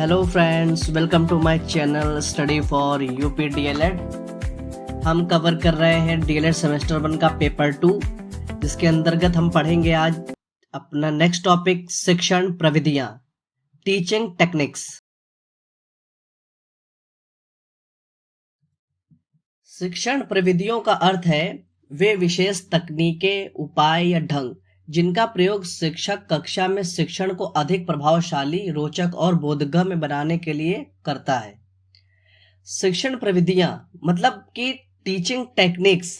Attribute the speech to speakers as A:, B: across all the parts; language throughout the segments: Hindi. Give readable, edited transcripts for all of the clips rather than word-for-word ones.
A: Hello friends, welcome to my channel study for UP DElEd. हम कवर कर रहे हैं डीएलएड सेमेस्टर 1 का पेपर 2, जिसके अंतर्गत हम पढ़ेंगे आज अपना नेक्स्ट टॉपिक शिक्षण प्रविधियां, टीचिंग टेक्निक्स। शिक्षण प्रविधियों का अर्थ है वे विशेष तकनीकें, उपाय या ढंग जिनका प्रयोग शिक्षक कक्षा में शिक्षण को अधिक प्रभावशाली, रोचक और बोधगम्य बनाने के लिए करता है। शिक्षण प्रविधियां मतलब कि टीचिंग टेक्निक्स।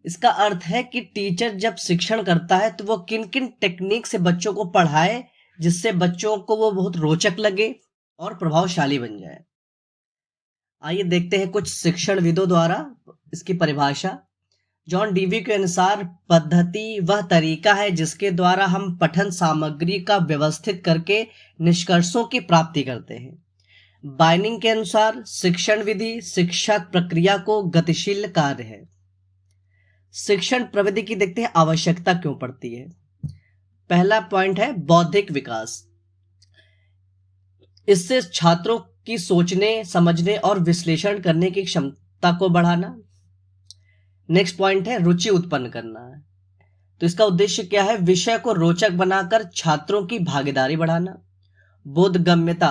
A: इसका अर्थ है कि टीचर जब शिक्षण करता है तो वो किन किन टेक्निक से बच्चों को पढ़ाए जिससे बच्चों को वो बहुत रोचक लगे और प्रभावशाली बन जाए। आइए देखते हैं कुछ शिक्षणविदों द्वारा इसकी परिभाषा। जॉन डीवी के अनुसार पद्धति वह तरीका है जिसके द्वारा हम पठन सामग्री का व्यवस्थित करके निष्कर्षों की प्राप्ति करते हैं। बाइनिंग के अनुसार शिक्षण विधि शिक्षक प्रक्रिया को गतिशील कार्य है। शिक्षण प्रविधि की देखते हैं आवश्यकता क्यों पड़ती है। पहला पॉइंट है बौद्धिक विकास। इससे छात्रों की सोचने, समझने और विश्लेषण करने की क्षमता को बढ़ाना। नेक्स्ट पॉइंट है रुचि उत्पन्न करना है। तो इसका उद्देश्य क्या है? विषय को रोचक बनाकर छात्रों की भागीदारी बढ़ाना। बोधगम्यता,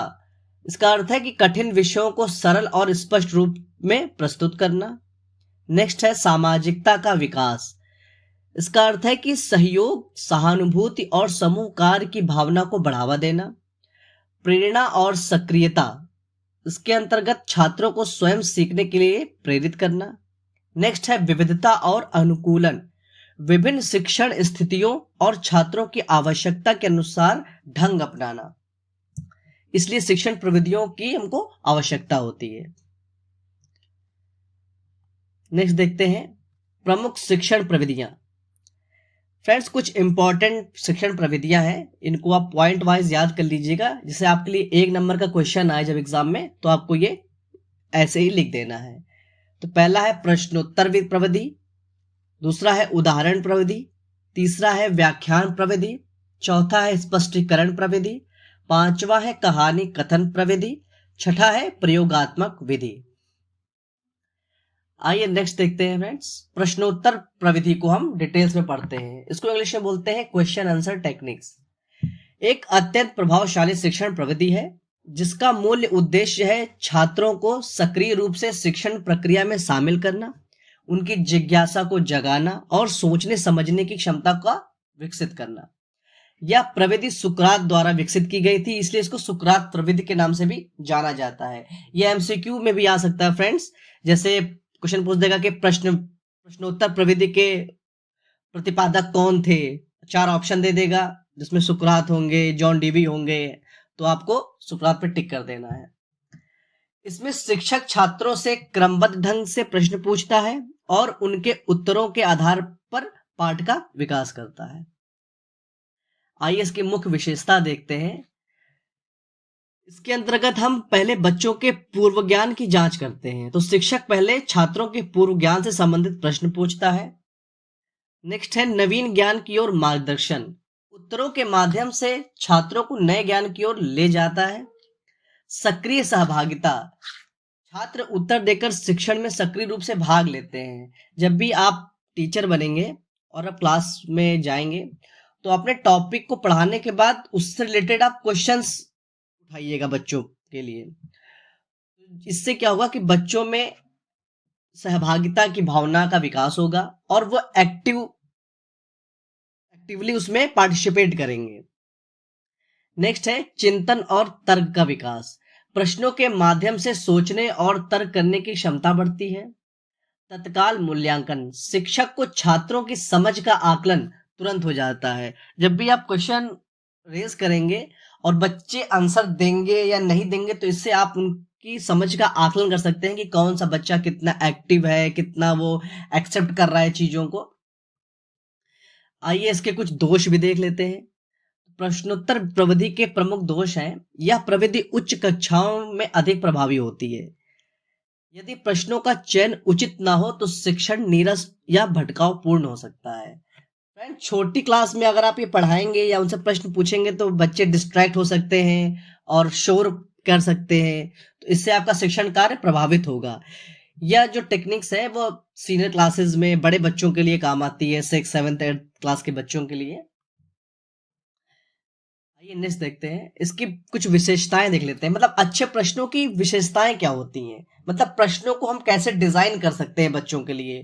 A: इसका अर्थ है कि कठिन विषयों को सरल और स्पष्ट रूप में प्रस्तुत करना। नेक्स्ट है सामाजिकता का विकास। इसका अर्थ है कि सहयोग, सहानुभूति और समूह कार्य की भावना को बढ़ावा देना। प्रेरणा और सक्रियता, इसके अंतर्गत छात्रों को स्वयं सीखने के लिए प्रेरित करना। नेक्स्ट है विविधता और अनुकूलन। विभिन्न शिक्षण स्थितियों और छात्रों की आवश्यकता के अनुसार ढंग अपनाना। इसलिए शिक्षण प्रविधियों की हमको आवश्यकता होती है। नेक्स्ट देखते हैं प्रमुख शिक्षण प्रविधियां। फ्रेंड्स, कुछ इंपॉर्टेंट शिक्षण प्रविधियां हैं, इनको आप पॉइंट वाइज याद कर लीजिएगा। जैसे आपके लिए 1 नंबर का क्वेश्चन आए जब एग्जाम में, तो आपको ये ऐसे ही लिख देना है। तो पहला है प्रश्नोत्तर प्रविधि, दूसरा है उदाहरण प्रविधि, तीसरा है व्याख्यान प्रविधि, चौथा है स्पष्टीकरण प्रविधि, पांचवा है कहानी कथन प्रविधि, छठा है प्रयोगात्मक विधि। आइए नेक्स्ट देखते हैं फ्रेंड्स। प्रश्नोत्तर प्रविधि को हम डिटेल्स में पढ़ते हैं। इसको इंग्लिश में बोलते हैं क्वेश्चन आंसर टेक्निक्स। एक अत्यंत प्रभावशाली शिक्षण प्रविधि है जिसका मूल उद्देश्य है छात्रों को सक्रिय रूप से शिक्षण प्रक्रिया में शामिल करना, उनकी जिज्ञासा को जगाना और सोचने समझने की क्षमता का विकसित करना। यह प्रविधि सुकरात द्वारा विकसित की गई थी, इसलिए इसको सुकरात प्रविधि के नाम से भी जाना जाता है। यह एमसीक्यू में भी आ सकता है फ्रेंड्स। जैसे क्वेश्चन पूछ देगा कि प्रश्नोत्तर प्रविधि के प्रतिपादक कौन थे, 4 ऑप्शन दे देगा जिसमें सुकरात होंगे, जॉन डीवी होंगे, तो आपको सुकरात पे टिक कर देना है। इसमें शिक्षक छात्रों से क्रमबद्ध ढंग से प्रश्न पूछता है और उनके उत्तरों के आधार पर पाठ का विकास करता है। आइए इसकी मुख्य विशेषता देखते हैं। इसके अंतर्गत हम पहले बच्चों के पूर्व ज्ञान की जांच करते हैं। तो शिक्षक पहले छात्रों के पूर्व ज्ञान से संबंधित प्रश्न पूछता है। नेक्स्ट है नवीन ज्ञान की ओर मार्गदर्शन। उत्तरों के माध्यम से छात्रों को नए ज्ञान की ओर ले जाता है। सक्रिय सहभागिता, छात्र उत्तर देकर शिक्षण में सक्रिय रूप से भाग लेते हैं। जब भी आप टीचर बनेंगे और आप क्लास में जाएंगे तो अपने टॉपिक को पढ़ाने के बाद उससे रिलेटेड आप क्वेश्चंस उठाइएगा बच्चों के लिए। इससे क्या होगा कि बच्चों में सहभागिता की भावना का विकास होगा और वो एक्टिवली उसमें पार्टिसिपेट करेंगे। नेक्स्ट है चिंतन और तर्क का विकास। प्रश्नों के माध्यम से सोचने और तर्क करने की क्षमता बढ़ती है। तत्काल मूल्यांकन, शिक्षक को छात्रों की समझ का आकलन तुरंत हो जाता है। जब भी आप क्वेश्चन रेज करेंगे और बच्चे आंसर देंगे या नहीं देंगे, तो इससे आप उनकी समझ का आकलन कर सकते हैं कि कौन सा बच्चा कितना एक्टिव है, कितना वो एक्सेप्ट कर रहा है चीजों को। आइए इसके कुछ दोष भी देख लेते हैं। प्रश्नोत्तर प्रविधि के प्रमुख दोष हैं। यह प्रविधि उच्च कक्षाओं में अधिक प्रभावी होती है। यदि प्रश्नों का चयन उचित ना हो तो शिक्षण नीरस या भटकाव पूर्ण हो सकता है। फ्रेंड, छोटी क्लास में अगर आप ये पढ़ाएंगे या उनसे प्रश्न पूछेंगे तो बच्चे डिस्ट्रैक्ट हो सकते हैं और शोर कर सकते हैं, तो इससे आपका शिक्षण कार्य प्रभावित होगा। यह जो टेक्निक्स है वो सीनियर क्लासेस में बड़े बच्चों के लिए काम आती है, 6, 7, 8 क्लास के बच्चों के लिए। आइए नेक्स्ट देखते हैं, इसकी कुछ विशेषताएं देख लेते हैं। मतलब अच्छे प्रश्नों की विशेषताएं क्या होती हैं, मतलब प्रश्नों को हम कैसे डिजाइन कर सकते हैं बच्चों के लिए।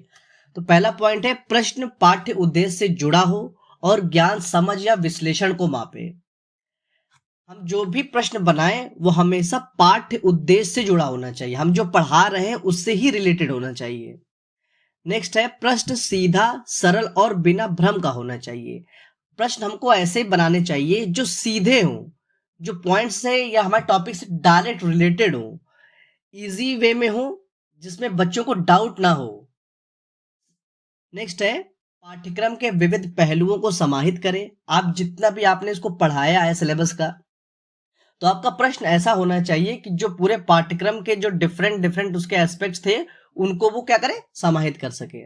A: तो पहला पॉइंट है, प्रश्न पाठ्य उद्देश्य से जुड़ा हो और ज्ञान, समझ या विश्लेषण को मापे। हम जो भी प्रश्न बनाएं वो हमेशा पाठ्य उद्देश्य से जुड़ा होना चाहिए, हम जो पढ़ा रहे हैं उससे ही रिलेटेड होना चाहिए। नेक्स्ट है, प्रश्न सीधा, सरल और बिना भ्रम का होना चाहिए। प्रश्न हमको ऐसे बनाने चाहिए जो सीधे हों, जो पॉइंट से या हमारे टॉपिक से डायरेक्ट रिलेटेड हो, इजी वे में हो, जिसमें बच्चों को डाउट ना हो। नेक्स्ट है, पाठ्यक्रम के विविध पहलुओं को समाहित करें। आप जितना भी आपने इसको पढ़ाया है सिलेबस का, तो आपका प्रश्न ऐसा होना चाहिए कि जो पूरे पाठ्यक्रम के जो डिफरेंट डिफरेंट उसके एस्पेक्ट्स थे उनको वो क्या करे, समाहित कर सके।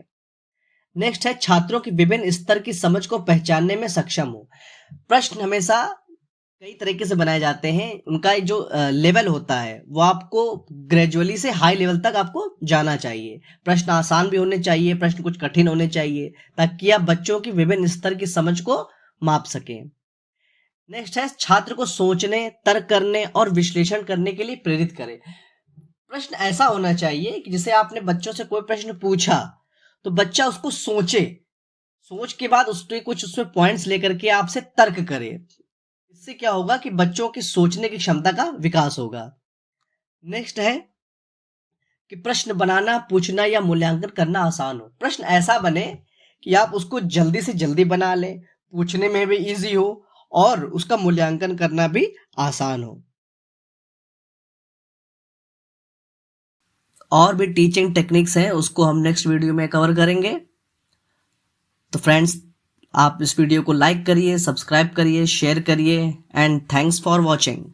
A: नेक्स्ट है, छात्रों की विभिन्न स्तर की समझ को पहचानने में सक्षम हो। प्रश्न हमेशा कई तरीके से बनाए जाते हैं, उनका जो लेवल होता है वो आपको ग्रेजुअली से हाई लेवल तक आपको जाना चाहिए। प्रश्न आसान भी होने चाहिए, प्रश्न कुछ कठिन होने चाहिए, ताकि आप बच्चों की विभिन्न स्तर की समझ को माप सकें। नेक्स्ट है, छात्र को सोचने, तर्क करने और विश्लेषण करने के लिए प्रेरित करें। प्रश्न ऐसा होना चाहिए कि जैसे आपने बच्चों से कोई प्रश्न पूछा तो बच्चा उसको सोचे, सोच के बाद उसके कुछ उसमें पॉइंट्स लेकर के आपसे तर्क करे। इससे क्या होगा कि बच्चों की सोचने की क्षमता का विकास होगा। नेक्स्ट है कि प्रश्न बनाना, पूछना या मूल्यांकन करना आसान हो। प्रश्न ऐसा बने कि आप उसको जल्दी से जल्दी बना लें, पूछने में भी इजी हो और उसका मूल्यांकन करना भी आसान हो। और भी टीचिंग टेक्निक्स हैं, उसको हम नेक्स्ट वीडियो में कवर करेंगे। तो फ्रेंड्स, आप इस वीडियो को लाइक करिए, सब्सक्राइब करिए, शेयर करिए एंड थैंक्स फॉर वॉचिंग।